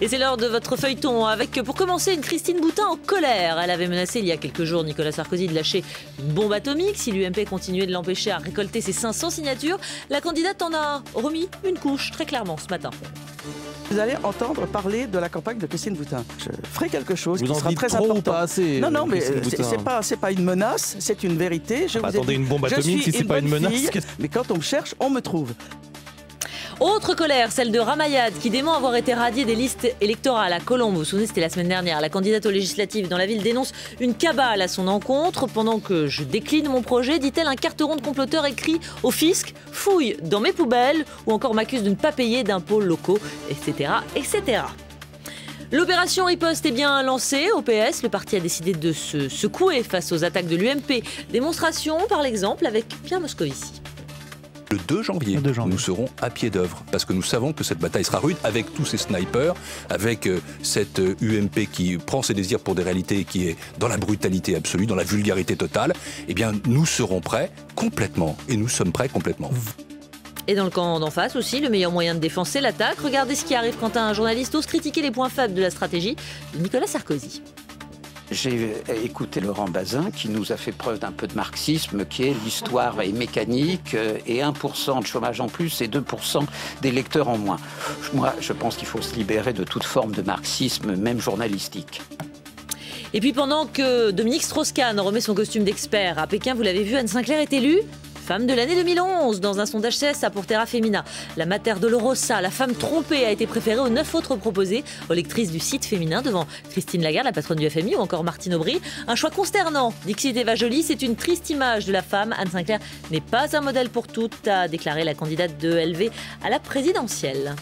Et c'est l'heure de votre feuilleton avec, pour commencer, une Christine Boutin en colère. Elle avait menacé il y a quelques jours Nicolas Sarkozy de lâcher une bombe atomique si l'UMP continuait de l'empêcher à récolter ses 500 signatures. La candidate en a remis une couche, très clairement, ce matin. Vous allez entendre parler de la campagne de Christine Boutin. Je ferai quelque chose vous qui en sera dites très trop important. Ou pas assez, non, mais c'est pas une menace, c'est une vérité. Attendez, une bombe atomique, si c'est pas une menace. Mais quand on me cherche, on me trouve. Autre colère, celle de Ramayad, qui dément avoir été radiée des listes électorales à Colombes. Vous vous souvenez, c'était la semaine dernière. La candidate aux législatives dans la ville dénonce une cabale à son encontre. Pendant que je décline mon projet, dit-elle, un carteron de comploteur écrit au fisc « Fouille dans mes poubelles » ou encore m'accuse de ne pas payer d'impôts locaux, etc., etc. L'opération riposte est bien lancée au PS. Le parti a décidé de se secouer face aux attaques de l'UMP. Démonstration, par l'exemple, avec Pierre Moscovici. Le 2 janvier, nous serons à pied d'œuvre parce que nous savons que cette bataille sera rude avec tous ces snipers, avec cette UMP qui prend ses désirs pour des réalités et qui est dans la brutalité absolue, dans la vulgarité totale. Eh bien, nous serons prêts complètement et nous sommes prêts complètement. Et dans le camp d'en face aussi, le meilleur moyen de défense, c'est l'attaque. Regardez ce qui arrive quand un journaliste ose critiquer les points faibles de la stratégie de Nicolas Sarkozy. J'ai écouté Laurent Bazin qui nous a fait preuve d'un peu de marxisme qui est l'histoire est mécanique et 1% de chômage en plus et 2% d'électeurs en moins. Moi, je pense qu'il faut se libérer de toute forme de marxisme, même journalistique. Et puis pendant que Dominique Strauss-Kahn remet son costume d'expert à Pékin, vous l'avez vu, Anne Sinclair est élue femme de l'année 2011 dans un sondage CSA pour Terra Femina. La Mater Dolorosa, la femme trompée, a été préférée aux 9 autres proposées, aux lectrices du site féminin, devant Christine Lagarde, la patronne du FMI, ou encore Martine Aubry. Un choix consternant. Dixit Eva Joly, c'est une triste image de la femme. Anne Sinclair n'est pas un modèle pour toutes, a déclaré la candidate de LV à la présidentielle.